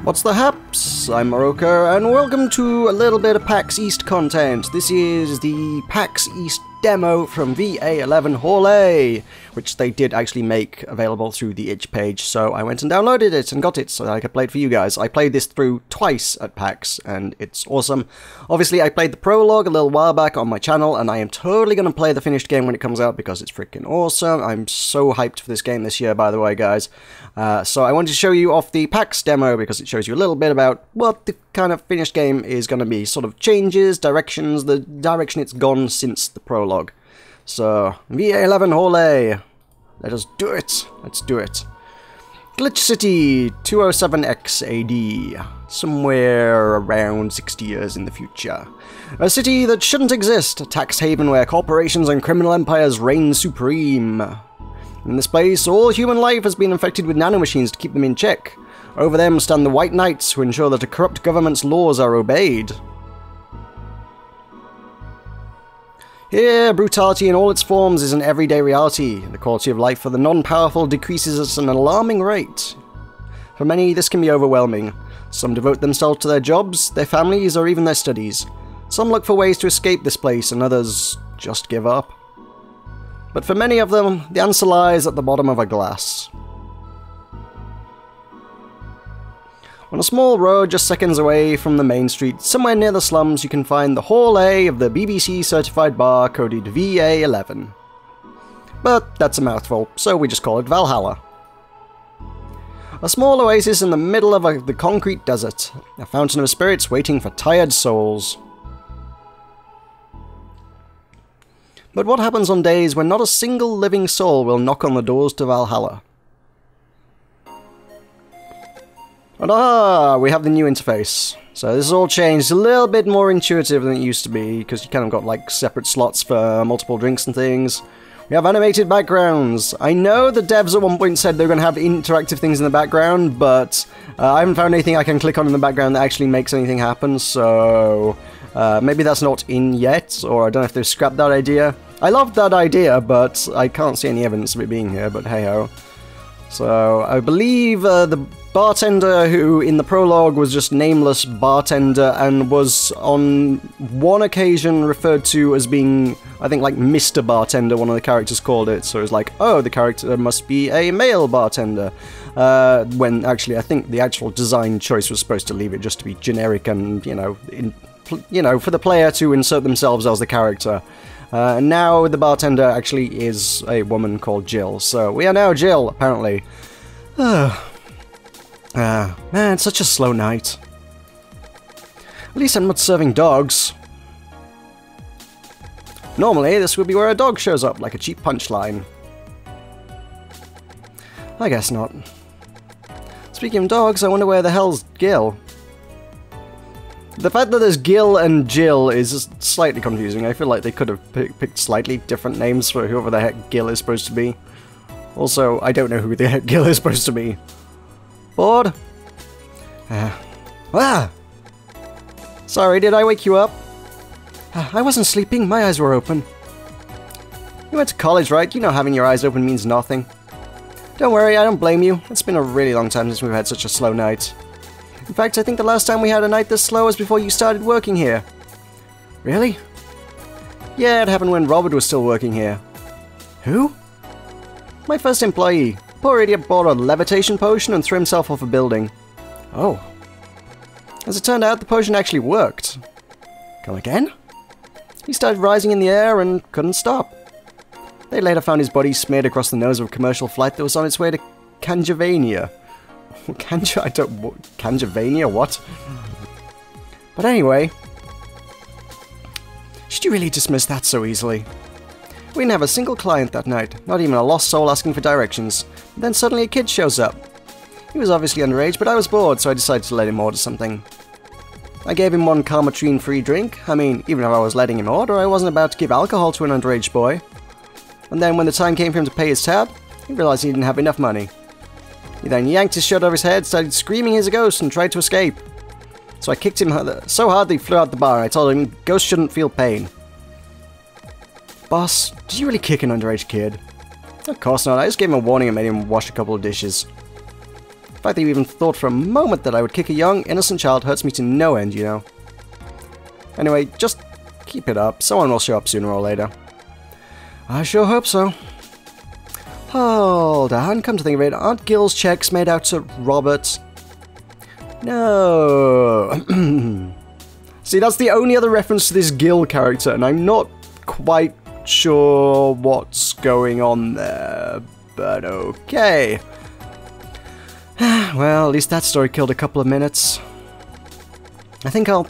What's the haps? I'm Meroka, and welcome to a little bit of PAX East content. This is the PAX East demo from VA-11 Hall A, which they did actually make available through the itch page, so I went and downloaded it and got it so that I could play it for you guys. I played this through twice at PAX, and it's awesome. Obviously, I played the prologue a little while back on my channel, and I am totally going to play the finished game when it comes out because it's freaking awesome. I'm so hyped for this game this year, by the way, guys. So I wanted to show you off the PAX demo because it shows you a little bit about what the kind of finished game is going to be. Sort of changes, directions, the direction it's gone since the prologue. So, VA-11 Hall A. Let us do it. Let's do it. Glitch City 207X AD. Somewhere around 60 years in the future. A city that shouldn't exist. A tax haven where corporations and criminal empires reign supreme. In this place, all human life has been infected with nanomachines to keep them in check. Over them stand the White Knights, who ensure that a corrupt government's laws are obeyed. Here, brutality in all its forms is an everyday reality. The quality of life for the non-powerful decreases at an alarming rate. For many, this can be overwhelming. Some devote themselves to their jobs, their families, or even their studies. Some look for ways to escape this place, and others just give up. But for many of them, the answer lies at the bottom of a glass. On a small road just seconds away from the main street, somewhere near the slums, you can find the Hall A of the BBC certified bar coded VA-11. But that's a mouthful, so we just call it Valhalla. A small oasis in the middle of the concrete desert, a fountain of spirits waiting for tired souls. But what happens on days when not a single living soul will knock on the doors to Valhalla? And we have the new interface. So this has all changed, a little bit more intuitive than it used to be, because you kind of got like separate slots for multiple drinks and things. We have animated backgrounds. I know the devs at one point said they were going to have interactive things in the background, but I haven't found anything I can click on in the background that actually makes anything happen, so maybe that's not in yet, or I don't know if they've scrapped that idea. I loved that idea, but I can't see any evidence of it being here, but hey-ho. So, I believe the bartender who in the prologue was just nameless bartender and was on one occasion referred to as being, I think, like Mr. Bartender, one of the characters called it. So it was like, oh, the character must be a male bartender. When actually I think the actual design choice was supposed to leave it just to be generic and, you know, for the player to insert themselves as the character. And now the bartender actually is a woman called Jill, so we are now Jill, apparently. Man, such a slow night. At least I'm not serving dogs. Normally, this would be where a dog shows up, like a cheap punchline. I guess not. Speaking of dogs, I wonder where the hell's Gil? The fact that there's Gil and Jill is slightly confusing. I feel like they could have picked slightly different names for whoever the heck Gil is supposed to be. Also, I don't know who the heck Gil is supposed to be. Bored? Sorry, did I wake you up? I wasn't sleeping, my eyes were open. You went to college, right? You know having your eyes open means nothing. Don't worry, I don't blame you. It's been a really long time since we've had such a slow night. In fact, I think the last time we had a night this slow was before you started working here. Really? Yeah, it happened when Robert was still working here. Who? My first employee. Poor idiot bought a levitation potion and threw himself off a building. Oh. As it turned out, the potion actually worked. Come again? He started rising in the air and couldn't stop. They later found his body smeared across the nose of a commercial flight that was on its way to Kanjavania. Kanjavania, what? But anyway, should you really dismiss that so easily? We didn't have a single client that night, not even a lost soul asking for directions. Then suddenly a kid shows up. He was obviously underage, but I was bored, so I decided to let him order something. I gave him one Karmatrine-free drink. I mean, even if I was letting him order, I wasn't about to give alcohol to an underage boy. And then when the time came for him to pay his tab, he realized he didn't have enough money. He then yanked his shirt over his head, started screaming he's a ghost, and tried to escape. So I kicked him so hard that he flew out the bar, and I told him ghosts shouldn't feel pain. Boss, did you really kick an underage kid? Of course not, I just gave him a warning and made him wash a couple of dishes. fact that you even thought for a moment that I would kick a young, innocent child hurts me to no end, you know. Anyway, just keep it up. Someone will show up sooner or later. I sure hope so. Hold on, come to think of it, aren't Gil's checks made out to Robert? No. See, that's the only other reference to this Gil character, and I'm not quite sure what's going on there, but okay. Well, at least that story killed a couple of minutes. I think I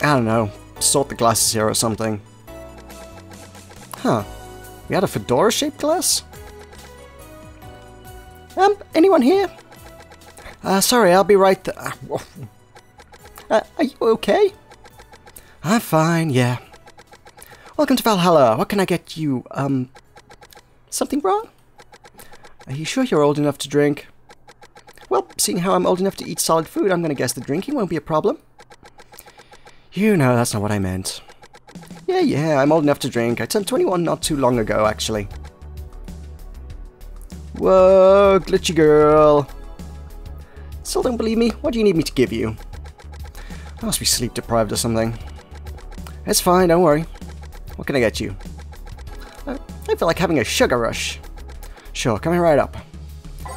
don't know, sort the glasses here or something. Huh. We had a fedora-shaped glass? Anyone here? Sorry, I'll be right there. Are you okay? I'm fine, yeah. Welcome to Valhalla. What can I get you? Something wrong? Are you sure you're old enough to drink? Well, seeing how I'm old enough to eat solid food, I'm gonna guess the drinking won't be a problem. You know, that's not what I meant. Yeah, I'm old enough to drink. I turned 21 not too long ago, actually. Whoa, glitchy girl. Still don't believe me? What do you need me to give you? I must be sleep deprived or something. It's fine, don't worry. What can I get you? I feel like having a sugar rush. Sure, coming right up.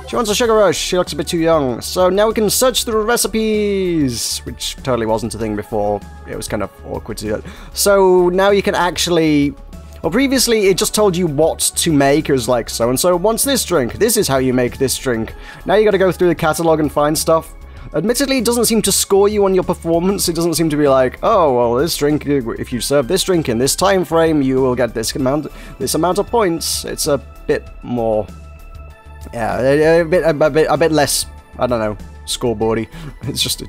She wants a sugar rush. She looks a bit too young. So now we can search through recipes, which totally wasn't a thing before. It was kind of awkward to do that. So now you can actually... Well, previously it just told you what to make. It was like, so-and-so wants this drink. This is how you make this drink. Now you gotta go through the catalog and find stuff. Admittedly, it doesn't seem to score you on your performance. It doesn't seem to be like, oh, well, this drink, if you serve this drink in this time frame, you will get this amount of points. It's a bit more, yeah, a bit less, I don't know, scoreboardy. It's just,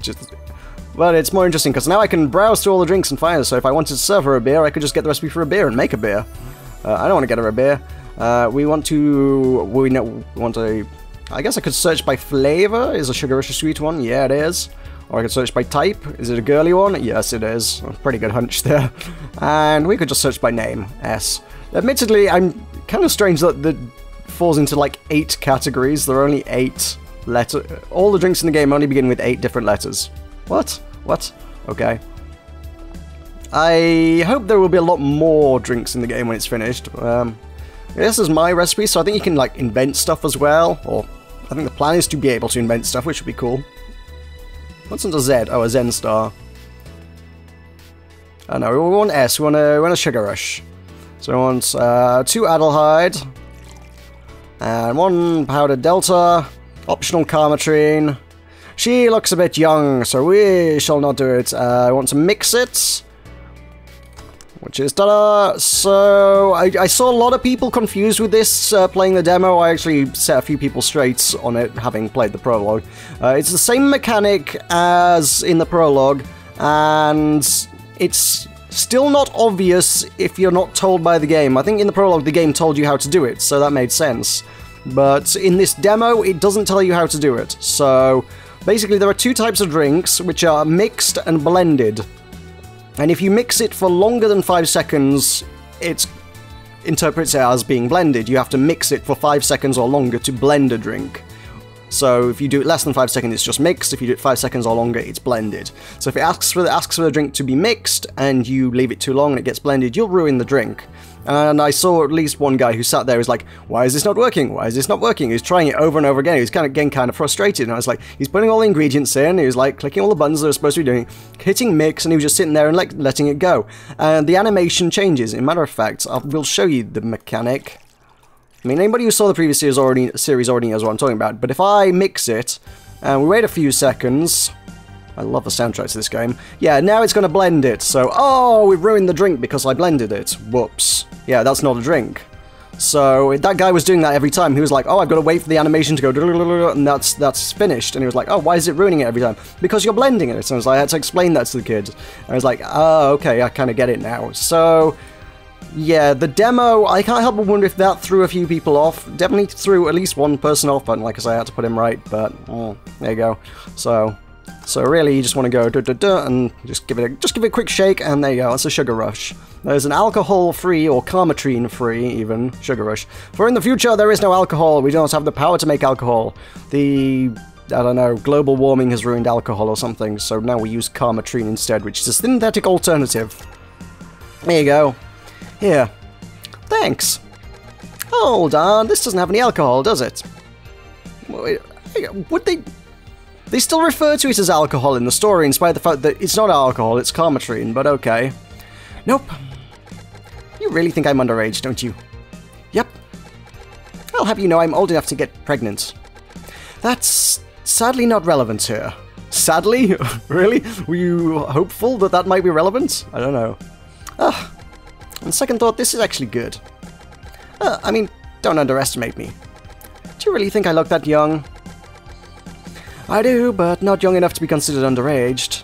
but it's more interesting because now I can browse through all the drinks and find it. So if I wanted to serve her a beer, I could just get the recipe for a beer and make a beer. I don't want to get her a beer. We want a... I guess I could search by flavor. Is a sugar rush a sweet one? Yeah, it is. Or I could search by type. Is it a girly one? Yes, it is. A pretty good hunch there. And we could just search by name. S. Admittedly, I'm kind of strange that falls into like 8 categories. There are only 8 letters. All the drinks in the game only begin with 8 different letters. What? What? Okay. I hope there will be a lot more drinks in the game when it's finished. This is my recipe, so I think you can like invent stuff as well, or I think the plan is to be able to invent stuff, which would be cool. What's under Z? Oh, a Zen star. Oh no, we want S, we want a sugar rush. So we want 2 Adelhyde, and 1 powdered Delta, optional Carmatrine. She looks a bit young, so we shall not do it. I want to mix it. Which is, ta-da! So, I saw a lot of people confused with this playing the demo. I actually set a few people straight on it, having played the prologue. It's the same mechanic as in the prologue, and it's still not obvious if you're not told by the game. I think in the prologue the game told you how to do it, so that made sense. But in this demo, it doesn't tell you how to do it. So, basically there are 2 types of drinks, which are mixed and blended. And if you mix it for longer than 5 seconds, it interprets it as being blended. You have to mix it for 5 seconds or longer to blend a drink. So if you do it less than 5 seconds, it's just mixed. If you do it 5 seconds or longer, it's blended. So if it asks for the drink to be mixed, and you leave it too long and it gets blended, you'll ruin the drink. And I saw at least one guy who sat there was like, why is this not working? Why is this not working? He was trying it over and over again. He was getting kind of frustrated. And I was like, he's putting all the ingredients in. He was like clicking all the buttons that are supposed to be doing, hitting mix, and he was just sitting there and like letting it go. And the animation changes. As a matter of fact, I will show you the mechanic. I mean, anybody who saw the previous series already knows what I'm talking about. But if I mix it, and we wait a few seconds... I love the soundtrack to this game. Yeah, now it's going to blend it. So, oh, we've ruined the drink because I blended it. Whoops. Yeah, that's not a drink. So, that guy was doing that every time. He was like, oh, I've got to wait for the animation to go, and that's finished. And he was like, oh, why is it ruining it every time? Because you're blending it. And I had to explain that to the kid. And I was like, oh, okay, I kind of get it now. So, yeah, the demo, I can't help but wonder if that threw a few people off. Definitely threw at least one person off, but like I say, I had to put him right. But, there you go. So really, you just want to go and just give it a quick shake, and there you go. That's a sugar rush. There's an alcohol-free or Carmatrine-free, even sugar rush. For in the future, there is no alcohol. We do not have the power to make alcohol. The I don't know, global warming has ruined alcohol or something, so now we use Karmatrine instead, which is a synthetic alternative. There you go. Here. Thanks. Hold on, this doesn't have any alcohol, does it? Would they... They still refer to it as alcohol in the story, in spite of the fact that it's not alcohol, it's Karmatrine, but okay. Nope. You really think I'm underage, don't you? Yep. I'll have you know I'm old enough to get pregnant. That's sadly not relevant here. Sadly? Really? Were you hopeful that that might be relevant? I don't know. On second thought, this is actually good. I mean, don't underestimate me. Do you really think I look that young? I do, but not young enough to be considered underaged.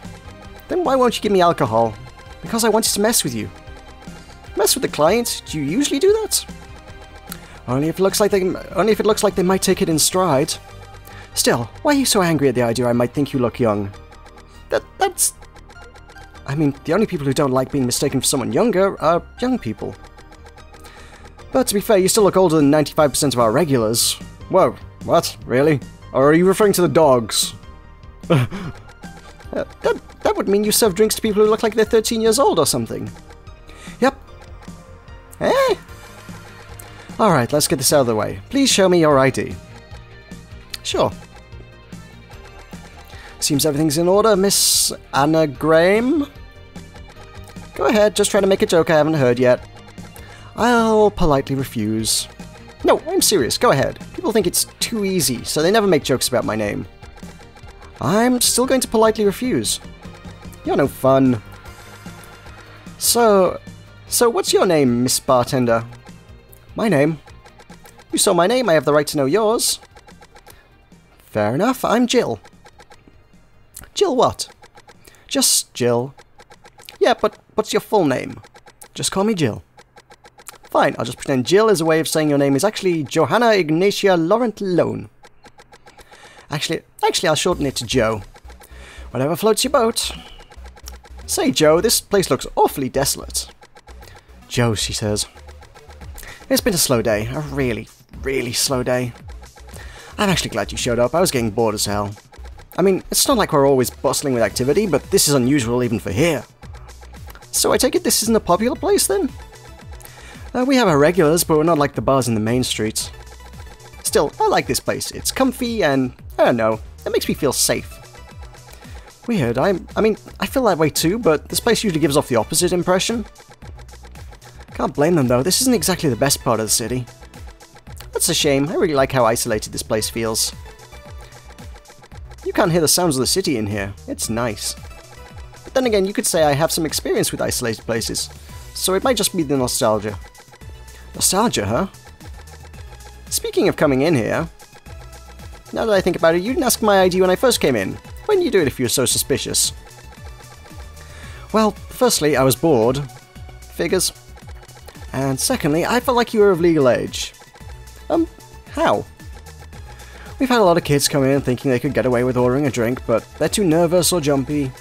Then why won't you give me alcohol? Because I wanted to mess with you. Mess with the client? Do you usually do that? Only if it looks like they might take it in stride. Still, why are you so angry at the idea I might think you look young? That's... I mean, the only people who don't like being mistaken for someone younger are young people. But to be fair, you still look older than 95% of our regulars. Whoa, what? Really? Or are you referring to the dogs? That would mean you serve drinks to people who look like they're 13 years old or something. Yep. Eh? Alright, let's get this out of the way. Please show me your ID. Sure. Seems everything's in order, Miss Anna Graham. Go ahead, just try to make a joke I haven't heard yet. I'll politely refuse. No, I'm serious, go ahead. People think it's too easy, so they never make jokes about my name. I'm still going to politely refuse. You're no fun. So what's your name, Miss Bartender? My name? You saw my name, I have the right to know yours. Fair enough, I'm Jill. Jill what? Just Jill. Yeah, but what's your full name? Just call me Jill. Fine, I'll just pretend Jill is a way of saying your name is actually Johanna Ignatia Laurent Lone. Actually, I'll shorten it to Joe. Whatever floats your boat. Say, Joe, this place looks awfully desolate. Joe, she says. It's been a slow day. A really, really slow day. I'm actually glad you showed up. I was getting bored as hell. I mean, it's not like we're always bustling with activity, but this is unusual even for here. So I take it this isn't a popular place, then? We have our regulars, but we're not like the bars in the main streets. Still, I like this place. It's comfy and, I don't know, it makes me feel safe. Weird, I mean, I feel that way too, but this place usually gives off the opposite impression. Can't blame them though, this isn't exactly the best part of the city. That's a shame, I really like how isolated this place feels. You can't hear the sounds of the city in here, it's nice. But then again, you could say I have some experience with isolated places, so it might just be the nostalgia. Nostalgia, huh? Speaking of coming in here, now that I think about it, you didn't ask my ID when I first came in. When did you do it if you were so suspicious? Well, firstly, I was bored. Figures. And secondly, I felt like you were of legal age. How? We've had a lot of kids come in thinking they could get away with ordering a drink, but they're too nervous or jumpy.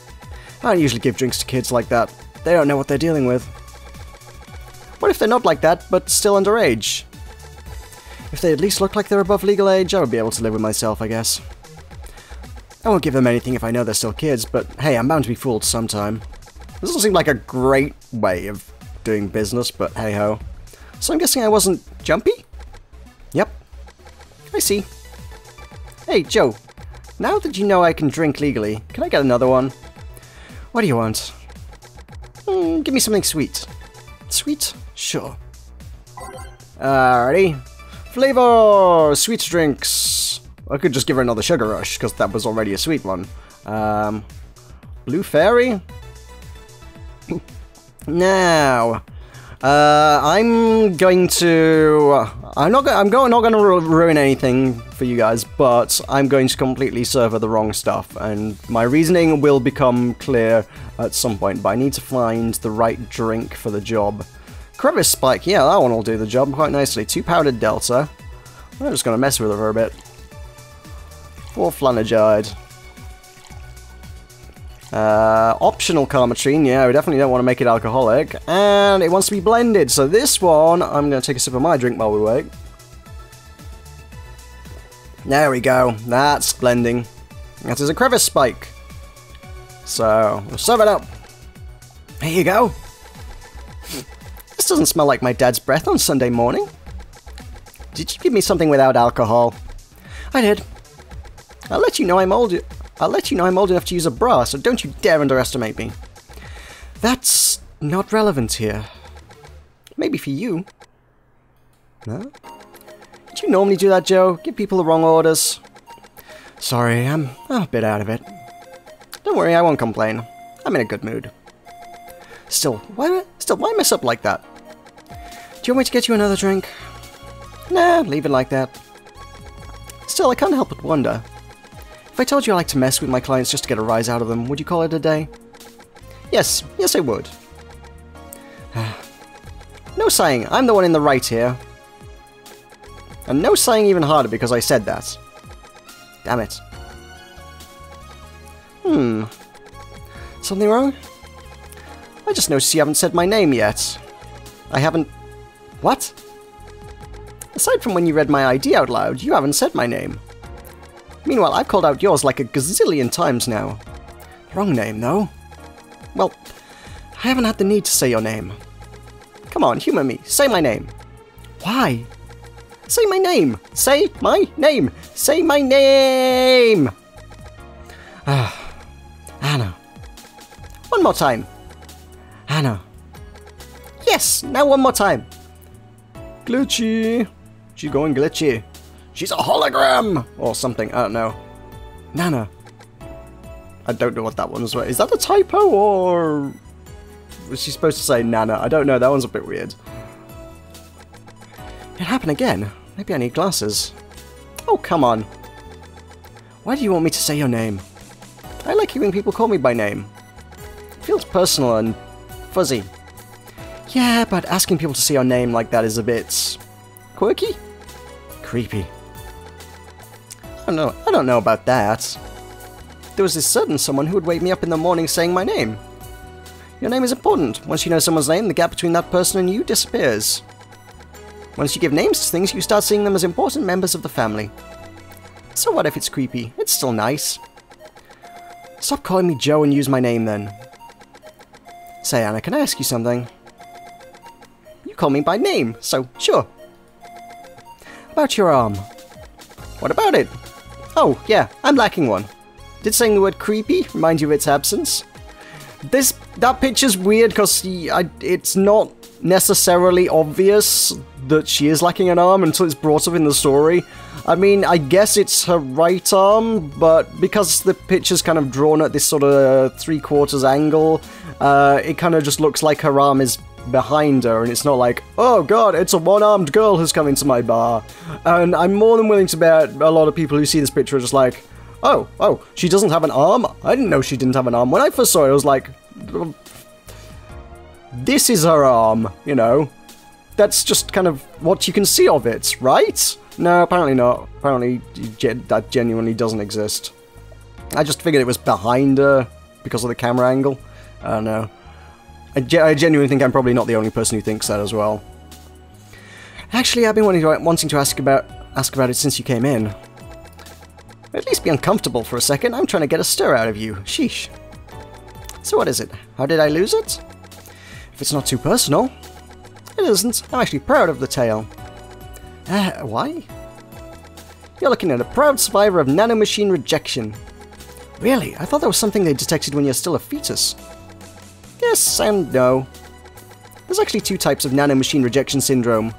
I don't usually give drinks to kids like that. They don't know what they're dealing with. What if they're not like that, but still underage? If they at least look like they're above legal age, I would be able to live with myself, I guess. I won't give them anything if I know they're still kids, but hey, I'm bound to be fooled sometime. This doesn't seem like a great way of doing business, but hey-ho. So I'm guessing I wasn't jumpy? Yep. I see. Hey, Joe. Now that you know I can drink legally, can I get another one? What do you want? Give me something sweet. Sweet? Sure. Alrighty. Flavor! Sweet drinks. I could just give her another sugar rush, because that was already a sweet one. Blue Fairy? Now, I'm going to... I'm not going to ruin anything for you guys, but I'm going to completely serve her the wrong stuff, and my reasoning will become clear at some point, but I need to find the right drink for the job. Crevice Spike, yeah, that one will do the job quite nicely. 2 powdered Delta. I'm just going to mess with her for a bit. 4 Flanagide. Optional Karmatrine, yeah, we definitely don't want to make it alcoholic. And it wants to be blended, so this one, I'm going to take a sip of my drink while we wait. There we go. That's blending. That is a crevice spike. So, we'll serve it up. Here you go. This doesn't smell like my dad's breath on Sunday morning. Did you give me something without alcohol? I did. I'll let you know I'm old enough to use a bra, so don't you dare underestimate me. That's not relevant here. Maybe for you. No? Did you normally do that, Joe? Give people the wrong orders? Sorry, I'm a bit out of it. Don't worry, I won't complain. I'm in a good mood. Still, why mess up like that? Do you want me to get you another drink? Nah, leave it like that. Still, I can't help but wonder. If I told you I like to mess with my clients just to get a rise out of them, would you call it a day? Yes, I would. No sighing, I'm the one in the right here. And no sighing even harder because I said that. Damn it. Something wrong? I just noticed you haven't said my name yet. I haven't... What? Aside from when you read my ID out loud, you haven't said my name. Meanwhile, I've called out yours like a gazillion times now. Wrong name, though. Well, I haven't had the need to say your name. Come on, humor me. Say my name. Why? Say my name! Say my name! Say my name! Anna. One more time. Anna. Yes! Now one more time. Glitchy. She's going glitchy. She's a hologram! Or something, I don't know. Nana. I don't know what that one's. Is that a typo, or... was she supposed to say Nana? I don't know, that one's a bit weird. It happened again. Maybe I need glasses. Oh, come on. Why do you want me to say your name? I like hearing people call me by name. It feels personal and fuzzy. Yeah, but asking people to say your name like that is a bit... quirky? Creepy. I don't know about that. There was this certain someone who would wake me up in the morning saying my name. Your name is important. Once you know someone's name, the gap between that person and you disappears. Once you give names to things, you start seeing them as important members of the family. So what if it's creepy? It's still nice. Stop calling me Joe and use my name then. Say, Anna, can I ask you something? You call me by name, so sure. About your arm. What about it? Oh, yeah, I'm lacking one. Did saying the word creepy remind you of its absence? That picture's weird because it's not necessarily obvious that she is lacking an arm until it's brought up in the story. I mean, I guess it's her right arm, but because the picture's kind of drawn at this sort of 3/4 angle, it kind of just looks like her arm is behind her, and it's not like, oh god, it's a one-armed girl who's come into my bar. And I'm more than willing to bet a lot of people who see this picture are just like, oh, she doesn't have an arm? I didn't know she didn't have an arm. When I first saw it, I was like, this is her arm, you know? That's just kind of what you can see of it, right? No, apparently not. Apparently that genuinely doesn't exist. I just figured it was behind her because of the camera angle. I don't know. I genuinely think I'm probably not the only person who thinks that as well. Actually, I've been wanting to ask about it since you came in. At least be uncomfortable for a second. I'm trying to get a stir out of you. Sheesh. So what is it? How did I lose it? If it's not too personal. It isn't. I'm actually proud of the tale. Why? You're looking at a proud survivor of nanomachine rejection. Really? I thought that was something they detected when you're still a fetus. Yes and no. There's actually two types of nanomachine rejection syndrome.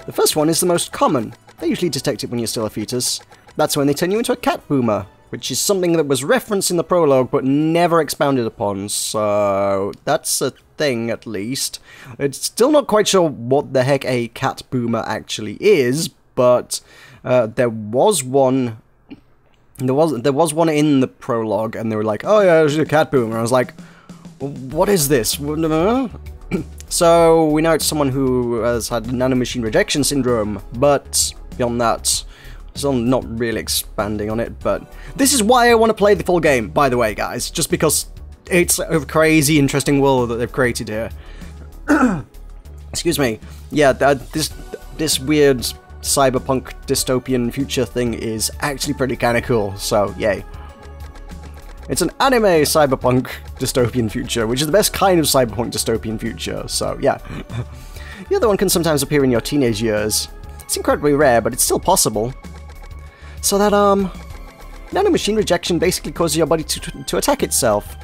The first one is the most common. They usually detect it when you're still a fetus. That's when they turn you into a cat boomer, which is something that was referenced in the prologue but never expounded upon, so that's a thing at least. It's still not quite sure what the heck a cat boomer actually is, but there was one in the prologue, and they were like, oh yeah, she's a cat boomer. I was like, what is this? So we know it's someone who has had nanomachine rejection syndrome, but beyond that, still not really expanding on it. But this is why I want to play the full game, by the way, guys, just because it's a crazy interesting world that they've created here. Excuse me. Yeah, this weird cyberpunk dystopian future thing is actually pretty kind of cool, so yay. It's an anime cyberpunk dystopian future, which is the best kind of cyberpunk dystopian future, so yeah. The other one can sometimes appear in your teenage years. It's incredibly rare, but it's still possible. So that, nanomachine rejection basically causes your body to attack itself.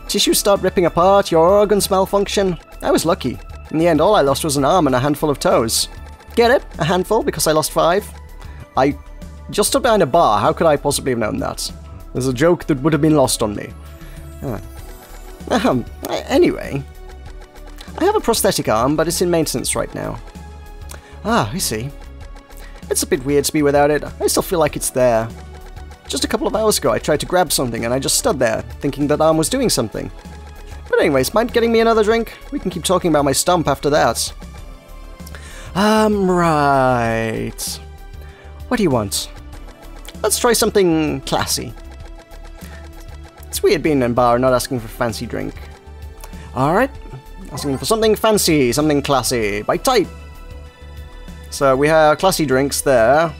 Tissues start ripping apart, your organs malfunction. I was lucky. In the end, all I lost was an arm and a handful of toes. Get it? A handful, because I lost 5? I just stood behind a bar, how could I possibly have known that? There's a joke that would have been lost on me. Anyway, I have a prosthetic arm, but it's in maintenance right now. Ah, I see. It's a bit weird to be without it. I still feel like it's there. Just a couple of hours ago, I tried to grab something, and I just stood there, thinking that arm was doing something. But anyways, mind getting me another drink? We can keep talking about my stump after that. Right. What do you want? Let's try something classy. It's weird being in a bar and not asking for a fancy drink. Alright, asking for something fancy, something classy, by type. So we have classy drinks there.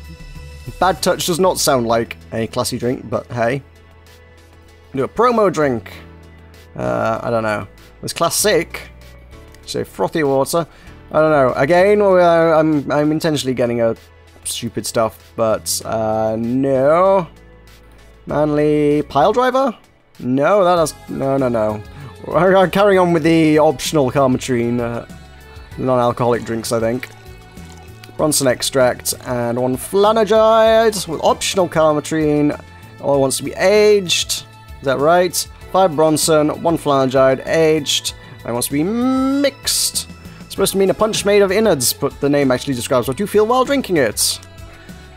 Bad Touch does not sound like a classy drink, but hey. Do a promo drink. I don't know. It's classic. So frothy water. I don't know. Again, I'm intentionally getting a stupid stuff, but no. Manly pile driver? No, that has no. I'm carrying on with the optional Carmatrine, non-alcoholic drinks, I think. Bronson extract and 1 Flanagide with optional Carmatrine. All wants to be aged. Is that right? 5 Bronson, 1 Flanagide, aged. And wants to be mixed. It's supposed to mean a punch made of innards, but the name actually describes what you feel while drinking it.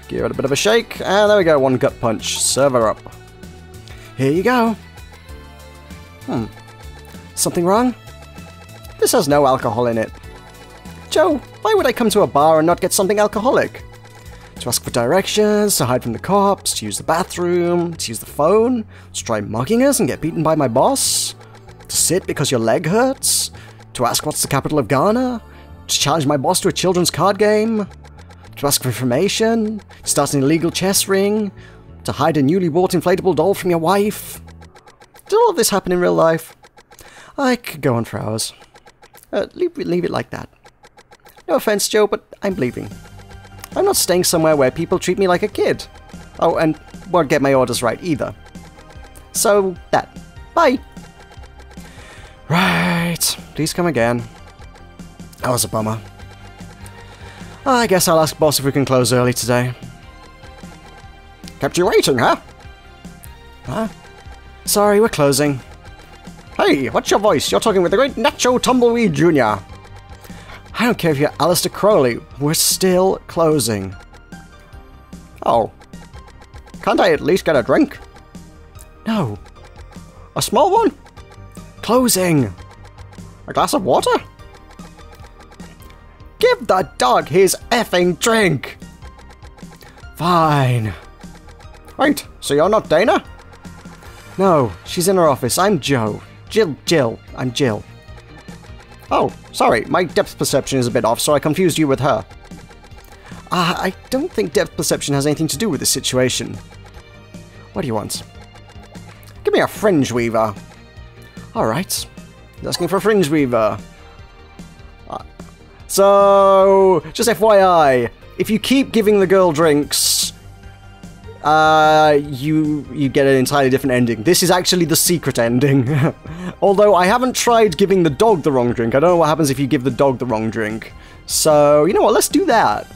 Give it a bit of a shake, and there we go, 1 gut punch. Serve her up. Here you go. Something wrong? This has no alcohol in it. Joe, why would I come to a bar and not get something alcoholic? To ask for directions, to hide from the cops, to use the bathroom, to use the phone, to try mugging us and get beaten by my boss? To sit because your leg hurts? To ask what's the capital of Ghana? To challenge my boss to a children's card game? To ask for information? To start an illegal chess ring? To hide a newly bought inflatable doll from your wife? Did all of this happen in real life? I could go on for hours. Leave it like that. No offense, Joe, but I'm leaving. I'm not staying somewhere where people treat me like a kid. Oh, and won't get my orders right either. So, that. Bye! Right. Please come again. That was a bummer. I guess I'll ask boss if we can close early today. Kept you waiting, huh? Huh? Sorry, we're closing. Hey, what's your voice? You're talking with the great Nacho Tumbleweed Jr. I don't care if you're Alistair Crowley. We're still closing. Oh. Can't I at least get a drink? No. A small one? Closing. A glass of water? Give the dog his effing drink! Fine. Wait, so you're not Dana? No, she's in her office. I'm Joe. Jill. I'm Jill. Oh, sorry, my depth perception is a bit off, so I confused you with her. I don't think depth perception has anything to do with this situation. What do you want? Give me a fringe weaver. Alright. He's asking for a fringe weaver. So, just FYI, if you keep giving the girl drinks, you get an entirely different ending. This is actually the secret ending. Although I haven't tried giving the dog the wrong drink. I don't know what happens if you give the dog the wrong drink. So, you know what, let's do that.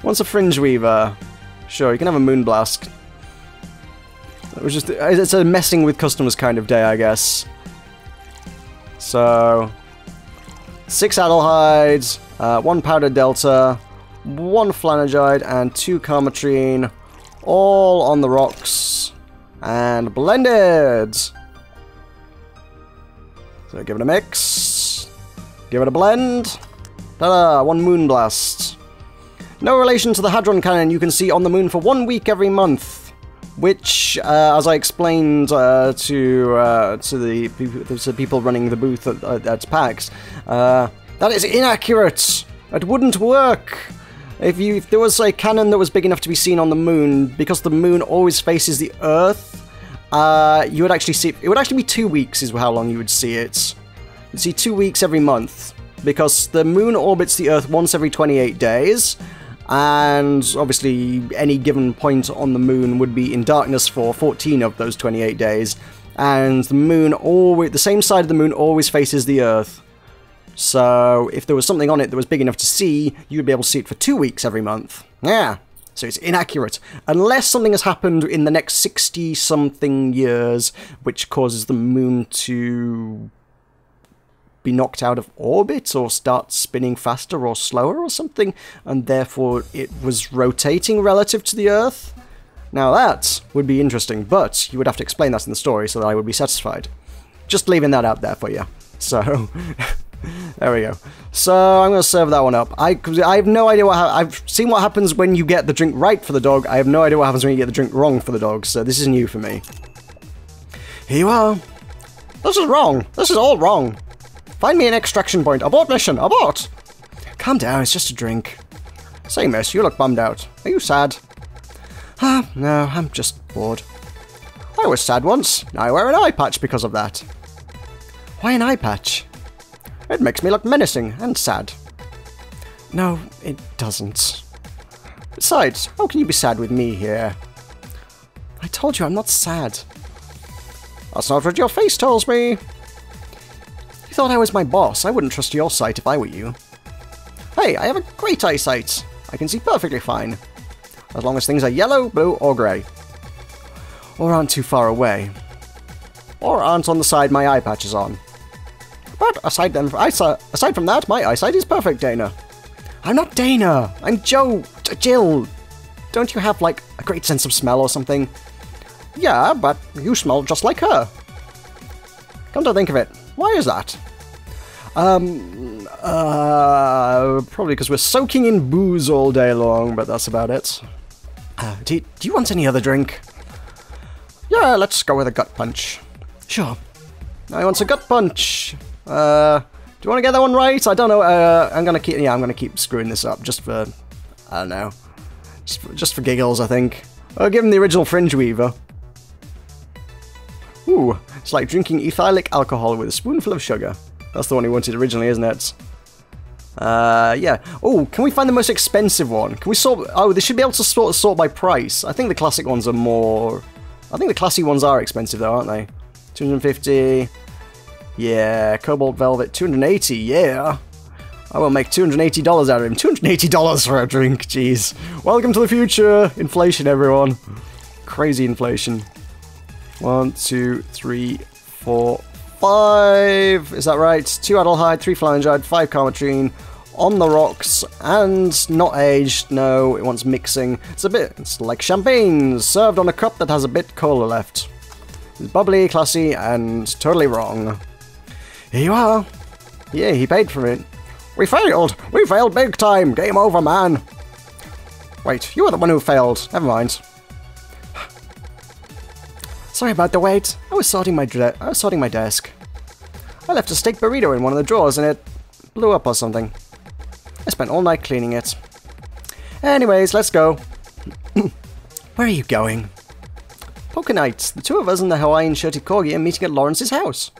Wants a fringe weaver. Sure, you can have a moonblast. It's a messing with customers kind of day, I guess. So, 6 Adelhydes, 1 Powdered Delta, 1 Flanagide, and 2 Carmatrine, all on the rocks, and blended! So give it a mix, give it a blend, ta-da, 1 Moonblast. No relation to the Hadron Cannon you can see on the moon for 1 week every month, which, as I explained to the people running the booth at PAX, that is inaccurate. It wouldn't work. If there was a cannon that was big enough to be seen on the moon, because the moon always faces the Earth, you would actually see... It would actually be 2 weeks is how long you would see it. You'd see 2 weeks every month, because the moon orbits the Earth once every 28 days, and obviously any given point on the moon would be in darkness for 14 of those 28 days, and the moon always... The same side of the moon always faces the Earth. So, if there was something on it that was big enough to see, you'd be able to see it for 2 weeks every month. Yeah, so it's inaccurate. Unless something has happened in the next 60-something years, which causes the moon to be knocked out of orbit, or start spinning faster or slower or something, and therefore it was rotating relative to the Earth. Now that would be interesting, but you would have to explain that in the story so that I would be satisfied. Just leaving that out there for you. So... There we go. So I'm going to serve that one up. I have no idea I've seen what happens when you get the drink right for the dog. I have no idea what happens when you get the drink wrong for the dog, so this is new for me. Here you are. This is wrong. This is all wrong. Find me an extraction point. Abort mission. Abort. Calm down. It's just a drink. Say, miss, you look bummed out. Are you sad? No, I'm just bored. I was sad once. Now I wear an eye patch because of that. Why an eye patch? It makes me look menacing and sad. No, it doesn't. Besides, how can you be sad with me here? I told you I'm not sad. That's not what your face tells me. You thought I was my boss. I wouldn't trust your sight if I were you. Hey, I have a great eyesight. I can see perfectly fine. As long as things are yellow, blue, or grey. Or aren't too far away. Or aren't on the side my eye patch is on. But aside from that, my eyesight is perfect, Dana. I'm not Dana. I'm Jill. Don't you have, like, a great sense of smell or something? Yeah, but you smell just like her. Come to think of it, why is that? Probably because we're soaking in booze all day long, but that's about it. Do you want any other drink? Yeah, let's go with a gut punch. Sure. I want a gut punch. Do you want to get that one right? I don't know. I'm gonna keep screwing this up just for, I don't know, just for giggles. I think. I'll give him the original Fringe Weaver. Ooh, it's like drinking ethylic alcohol with a spoonful of sugar. That's the one he wanted originally, isn't it? Yeah. Oh, can we find the most expensive one? Can we sort? Oh, they should be able to sort by price. I think the classic ones are more. I think the classy ones are expensive though, aren't they? 250. Yeah, Cobalt Velvet, 280, yeah. I will make $280 out of him. $280 for a drink, jeez. Welcome to the future. Inflation, everyone. Crazy inflation. 1, 2, 3, 4, 5. Is that right? 2 Adelhyde, 3 Phalangide, 5 Carmetrine. On the rocks, and not aged. No, it wants mixing. It's like champagne, served on a cup that has a bit cola left. It's bubbly, classy, and totally wrong. Here you are. Yeah, he paid for it. We failed! We failed big time! Game over, man! Wait, you were the one who failed. Never mind. Sorry about the wait. I was sorting my desk. I left a steak burrito in one of the drawers and it blew up or something. I spent all night cleaning it. Anyways, let's go. Where are you going? Poker night. The two of us and the Hawaiian shirted corgi are meeting at Lawrence's house.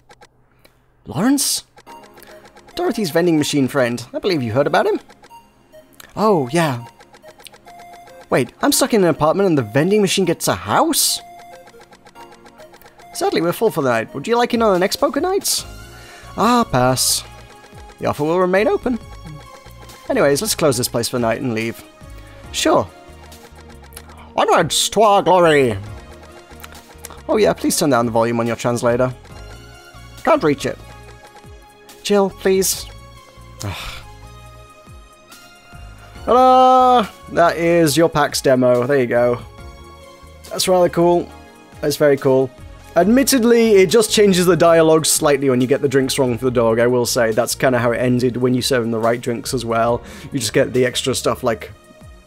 Lawrence? Dorothy's vending machine friend. I believe you heard about him. Oh, yeah. Wait, I'm stuck in an apartment and the vending machine gets a house? Sadly, we're full for the night. Would you like in on the next poker nights? Ah, pass. The offer will remain open. Anyways, let's close this place for the night and leave. Sure. Onwards to our glory! Oh yeah, please turn down the volume on your translator. Can't reach it. Jill, please. Ta-da! That is your PAX demo. There you go. That's rather cool. That's very cool. Admittedly, it just changes the dialogue slightly when you get the drinks wrong for the dog, I will say. That's kind of how it ended when you serve him the right drinks as well. You just get the extra stuff like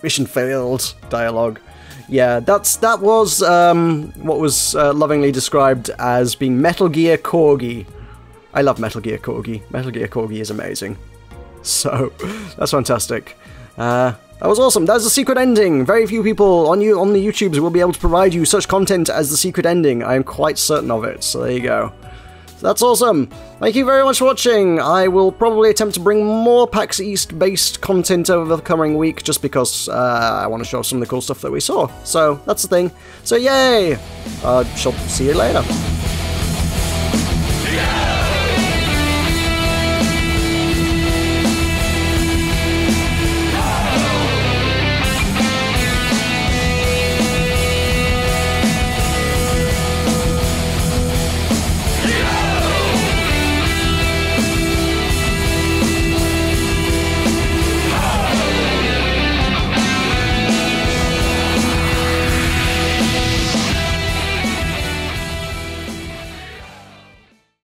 mission failed dialogue. Yeah, that was what was lovingly described as being Metal Gear Corgi. I love Metal Gear Corgi. Metal Gear Corgi is amazing. So, that's fantastic. That That was awesome. That was the secret ending. Very few people on the YouTubes will be able to provide you such content as the secret ending. I am quite certain of it. So there you go. So that's awesome. Thank you very much for watching. I will probably attempt to bring more PAX East based content over the coming week just because I want to show some of the cool stuff that we saw. So that's the thing. So yay! Shall see you later.